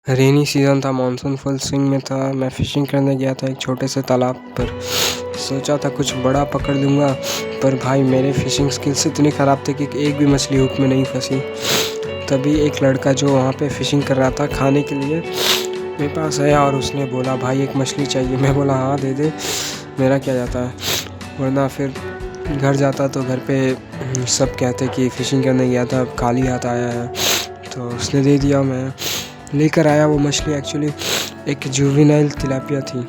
Rainy season था, monsoon full swing में था। मैं फ़िशिंग करने गया था एक छोटे से तालाब पर। सोचा था कुछ बड़ा पकड़ लूँगा, पर भाई मेरे फ़िशिंग स्किल्स इतने ख़राब थे कि एक भी मछली हुक में नहीं फँसी। तभी एक लड़का जो वहाँ पे फ़िशिंग कर रहा था खाने के लिए मेरे पास आया और उसने बोला, भाई एक मछली चाहिए। मैं बोला हाँ दे दे, मेरा क्या जाता है। वरना फिर घर जाता तो घर पे सब कहते कि फ़िशिंग करने गया था, खाली हाथ आया है। तो उसने दे दिया। मैं लेकर आया वो मछली, एक्चुअली एक जुवेनाइल तिलापिया थी।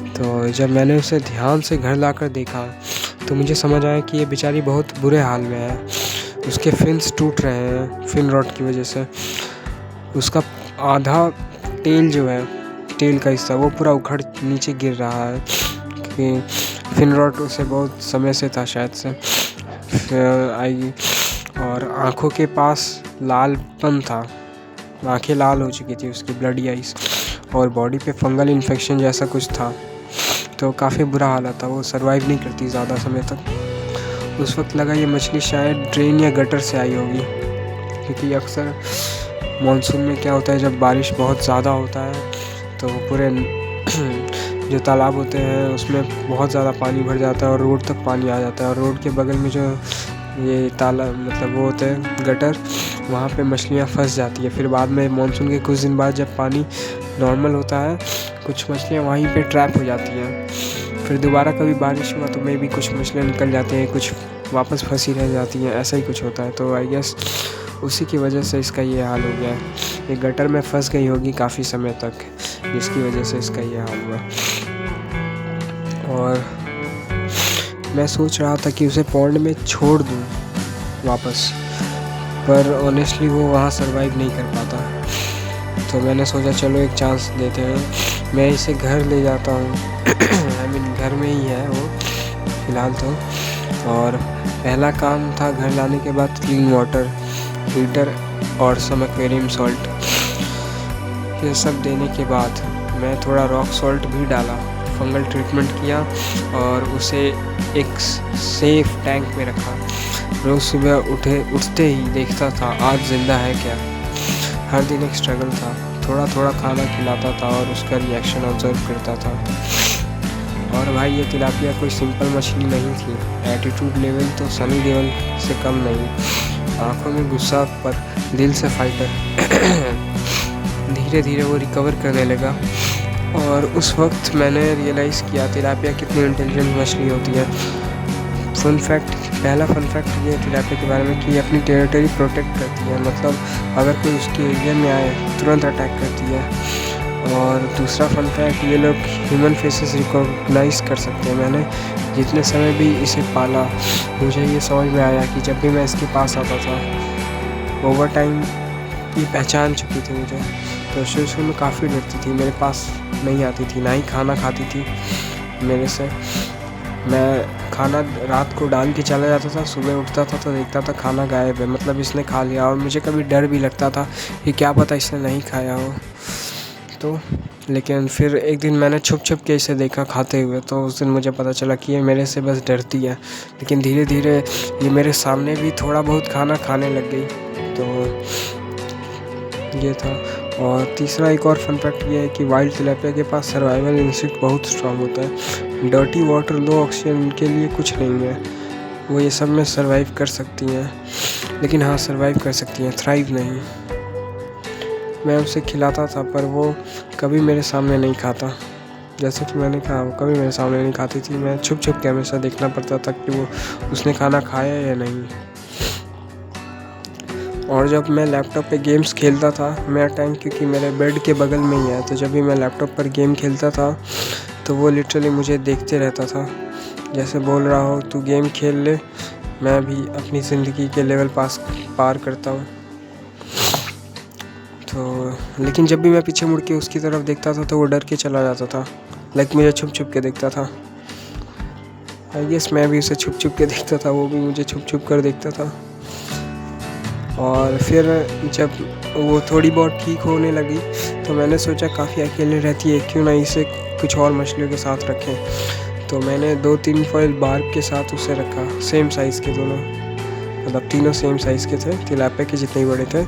तो जब मैंने उसे ध्यान से घर लाकर देखा तो मुझे समझ आया कि ये बेचारी बहुत बुरे हाल में है। उसके फिन्स टूट रहे हैं फिन रॉट की वजह से। उसका आधा टेल जो है, टेल का हिस्सा वो पूरा उखड़ नीचे गिर रहा है कि फिन रॉट उसे बहुत समय से था शायद से आई। और आँखों के पास लालपन था, आँखें लाल हो चुकी थी उसकी, ब्लडी आइज। और बॉडी पे फंगल इन्फेक्शन जैसा कुछ था। तो काफ़ी बुरा हालत था, वो सर्वाइव नहीं करती ज़्यादा समय तक। उस वक्त लगा ये मछली शायद ड्रेन या गटर से आई होगी, क्योंकि अक्सर मानसून में क्या होता है, जब बारिश बहुत ज़्यादा होता है तो पूरे जो तालाब होते हैं उसमें बहुत ज़्यादा पानी भर जाता है और रोड तक पानी आ जाता है। और रोड के बगल में जो ये तालाब मतलब वो होते हैं गटर, वहाँ पे मछलियाँ फंस जाती है। फिर बाद में मानसून के कुछ दिन बाद जब पानी नॉर्मल होता है, कुछ मछलियाँ वहीं पे ट्रैप हो जाती हैं। फिर दोबारा कभी बारिश हुआ तो मे भी कुछ मछलियाँ निकल जाती हैं, कुछ वापस फंसी रह जाती हैं, ऐसा ही कुछ होता है। तो आई गेस उसी की वजह से इसका ये हाल हो गया है। ये गटर में फंस गई होगी काफ़ी समय तक, जिसकी वजह से इसका ये हाल हुआ। और मैं सोच रहा था कि उसे पॉन्ड में छोड़ दूँ वापस, पर ऑनेस्टली वो वहाँ सर्वाइव नहीं कर पाता। तो मैंने सोचा चलो एक चांस देते हैं, मैं इसे घर ले जाता हूँ। आई मीन घर में ही है वो फ़िलहाल तो। और पहला काम था घर लाने के बाद क्लीन वाटर, हीटर और सम एक्वेरियम सॉल्ट। ये सब देने के बाद मैं थोड़ा रॉक सॉल्ट भी डाला, फंगल ट्रीटमेंट किया और उसे एक सेफ टैंक में रखा। रोज़ सुबह उठते ही देखता था आज ज़िंदा है क्या। हर दिन एक स्ट्रगल था, थोड़ा थोड़ा खाना खिलाता था और उसका रिएक्शन ऑब्जर्व करता था। और भाई ये तिलापिया कोई सिंपल मछली नहीं थी, एटीट्यूड लेवल तो सनी देओल से कम नहीं। आँखों में गुस्सा पर दिल से फाइटर। धीरे धीरे वो रिकवर करने लगा और उस वक्त मैंने रियलाइज़ किया तिलापिया कितनी इंटेलिजेंट मछली होती है। पहला फन फैक्ट ये तिलापिया के बारे में कि अपनी टेरिटरी प्रोटेक्ट करती है, मतलब अगर कोई उसके एरिया में आए तुरंत अटैक करती है। और दूसरा फन फैक्ट, ये लोग ह्यूमन फेसेस रिकॉग्नाइज कर सकते हैं। मैंने जितने समय भी इसे पाला मुझे ये समझ में आया कि जब भी मैं इसके पास आता था ओवर टाइम ये पहचान चुकी थी मुझे। तो शुरू में काफ़ी डरती थी, मेरे पास नहीं आती थी, ना ही खाना खाती थी मेरे से। मैं खाना रात को डाल के चला जाता था, सुबह उठता था तो देखता था खाना गायब है, मतलब इसने खा लिया। और मुझे कभी डर भी लगता था कि क्या पता इसने नहीं खाया हो। तो लेकिन फिर एक दिन मैंने छुप छुप के इसे देखा खाते हुए, तो उस दिन मुझे पता चला कि ये मेरे से बस डरती है। लेकिन धीरे धीरे ये मेरे सामने भी थोड़ा बहुत खाना खाने लग गई। तो ये था। और तीसरा एक और फन फैक्ट ये है कि वाइल्ड तिलापिया के पास सर्वाइवल इंस्टिंक्ट बहुत स्ट्रांग होता है। डर्टी वाटर, लो ऑक्सीजन इनके लिए कुछ नहीं है, वो ये सब में सर्वाइव कर सकती हैं। लेकिन हाँ सर्वाइव कर सकती हैं, थ्राइव नहीं। मैं उसे खिलाता था पर वो कभी मेरे सामने नहीं खाता। जैसे कि मैंने कहा वो कभी मेरे सामने नहीं खाती थी। मैं छुप छुप के हमेशा देखना पड़ता था कि वो उसने खाना खाया या नहीं। और जब मैं लैपटॉप पे गेम्स खेलता था मेरा टाइम, क्योंकि मेरे बेड के बगल में ही है, तो जब भी मैं लैपटॉप पर गेम खेलता था तो वो लिटरली मुझे देखते रहता था, जैसे बोल रहा हो तू गेम खेल ले, मैं भी अपनी ज़िंदगी के लेवल पार करता हूँ। तो लेकिन जब भी मैं पीछे मुड़ के उसकी तरफ देखता था तो वो डर के चला जाता था, लाइक मुझे छुप छुप के देखता था। आई गेस मैं भी उसे छुप छुप के देखता था, वो भी मुझे छुप छुप कर देखता था। और फिर जब वो थोड़ी बहुत ठीक होने लगी तो मैंने सोचा काफ़ी अकेले रहती है, क्यों ना इसे कुछ और मछलियों के साथ रखें। तो मैंने 2-3 फॉइल बार्ब के साथ उसे रखा, सेम साइज़ के दोनों। मतलब तीनों सेम साइज़ के थे, तिलापिया के जितने ही बड़े थे।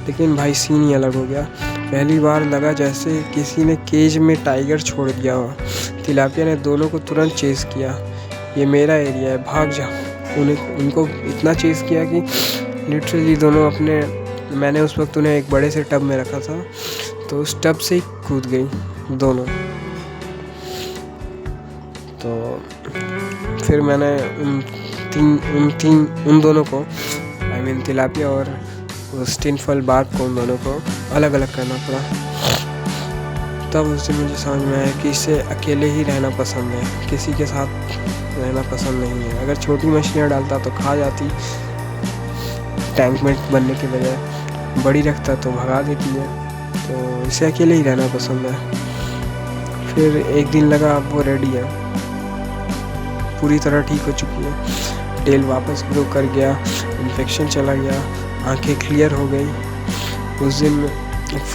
लेकिन भाई सीन ही अलग हो गया। पहली बार लगा जैसे किसी ने केज में टाइगर छोड़ दिया हो। तिलापिया ने दोनों को तुरंत चेज़ किया, ये मेरा एरिया है, भाग जा। उनको इतना चेज़ किया कि लिटरली दोनों अपने, मैंने उस वक्त उन्हें एक बड़े से टब में रखा था, तो उस टब से ही कूद गई दोनों। तो फिर मैंने उन दोनों को, आई मीन तिलापिया और उस टिनफॉल बार्ब को, उन दोनों को अलग अलग करना पड़ा। तब उस दिन मुझे समझ में आया कि इसे अकेले ही रहना पसंद है, किसी के साथ रहना पसंद नहीं है। अगर छोटी मछलियाँ डालता तो खा जाती टैंक में बनने के बजाय, बड़ी रखता तो भगा देती है। तो इसे अकेले ही रहना पसंद है। फिर एक दिन लगा अब वो रेडी है, पूरी तरह ठीक हो चुकी है, टेल वापस ग्रो कर गया, इन्फेक्शन चला गया, आंखें क्लियर हो गई। उस दिन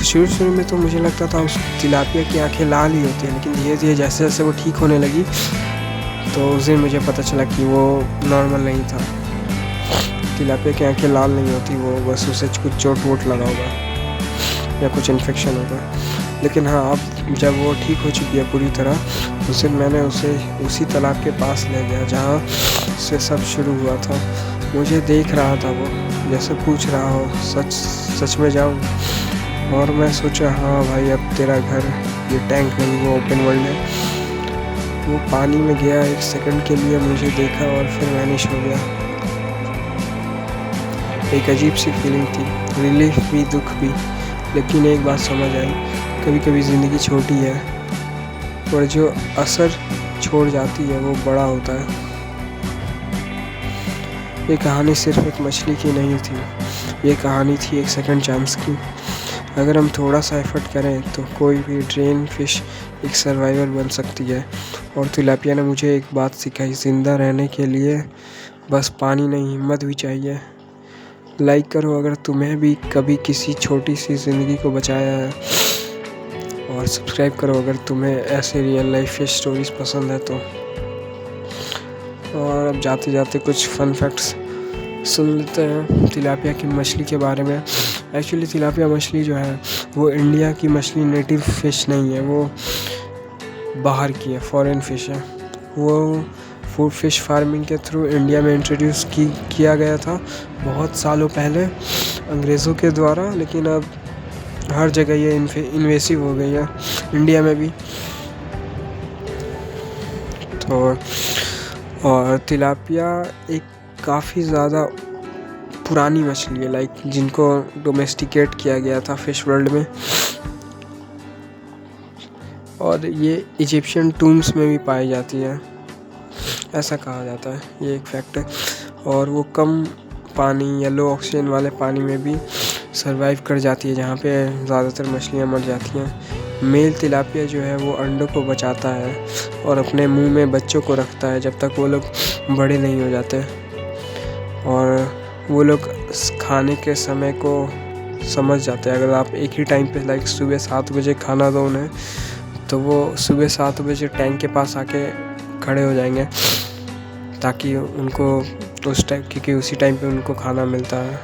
शुरू में तो मुझे लगता था उस तिलापिया की आंखें लाल ही होती हैं, लेकिन धीरे धीरे जैसे जैसे वो ठीक होने लगी तो उस दिन मुझे पता चला कि वो नॉर्मल नहीं था। तिलापिया की आंखें लाल नहीं होती, वो बस उसे कुछ चोट वोट लगा होगा या कुछ इन्फेक्शन होगा। लेकिन हाँ, अब जब वो ठीक हो चुकी है पूरी तरह, उस दिन मैंने उसे उसी तालाब के पास ले गया जहाँ से सब शुरू हुआ था। मुझे देख रहा था वो, जैसे पूछ रहा हो सच में जाऊँ। और मैं सोचा हाँ भाई, अब तेरा घर ये टैंक नहीं, वो ओपन वर्ल्ड है। वो पानी में गया, 1 सेकंड के लिए मुझे देखा और फिर वैनिश हो गया। एक अजीब सी फीलिंग थी, रिलीफ भी दुख भी। लेकिन एक बात समझ आई, कभी कभी ज़िंदगी छोटी है और जो असर छोड़ जाती है वो बड़ा होता है। ये कहानी सिर्फ एक मछली की नहीं थी, ये कहानी थी एक सेकंड चांस की। अगर हम थोड़ा सा एफर्ट करें तो कोई भी ड्रेन फिश एक सर्वाइवर बन सकती है। और तिलापिया ने मुझे एक बात सिखाई, ज़िंदा रहने के लिए बस पानी नहीं, हिम्मत भी चाहिए। लाइक करो अगर तुम्हें भी कभी किसी छोटी सी ज़िंदगी को बचाया है, और सब्सक्राइब करो अगर तुम्हें ऐसे रियल लाइफ फिश स्टोरीज पसंद है तो। और अब जाते जाते कुछ फन फैक्ट्स सुन लेते हैं तिलापिया की मछली के बारे में। एक्चुअली तिलापिया मछली जो है वो इंडिया की मछली, नेटिव फिश नहीं है, वो बाहर की है, फॉरेन फिश है। वो फूड फिश फार्मिंग के थ्रू इंडिया में इंट्रोड्यूस किया गया था बहुत सालों पहले अंग्रेज़ों के द्वारा, लेकिन अब हर जगह ये इन्वेसिव हो गई है, इंडिया में भी। तो और तिलापिया एक काफ़ी ज़्यादा पुरानी मछली है, लाइक जिनको डोमेस्टिकेट किया गया था फिश वर्ल्ड में। और ये इजिप्शियन टूम्स में भी पाई जाती है, ऐसा कहा जाता है, ये एक फैक्ट है। और वो कम पानी या लो ऑक्सीजन वाले पानी में भी सरवाइव कर जाती है, जहाँ पे ज़्यादातर मछलियाँ मर जाती हैं। मेल तिलापिया जो है वो अंडों को बचाता है और अपने मुंह में बच्चों को रखता है जब तक वो लोग बड़े नहीं हो जाते। और वो लोग खाने के समय को समझ जाते हैं। अगर आप एक ही टाइम पे लाइक सुबह 7 बजे खाना दो उन्हें, तो वो सुबह 7 बजे टैंक के पास आके खड़े हो जाएंगे, ताकि उनको उस टाइम, क्योंकि उसी टाइम पे उनको खाना मिलता है।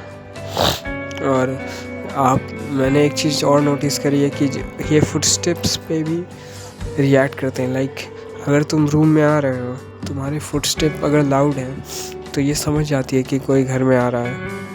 और मैंने एक चीज़ और नोटिस करी है कि ये फुटस्टेप्स पे भी रिएक्ट करते हैं। लाइक अगर तुम रूम में आ रहे हो, तुम्हारे फुटस्टेप अगर लाउड हैं तो ये समझ जाती है कि कोई घर में आ रहा है।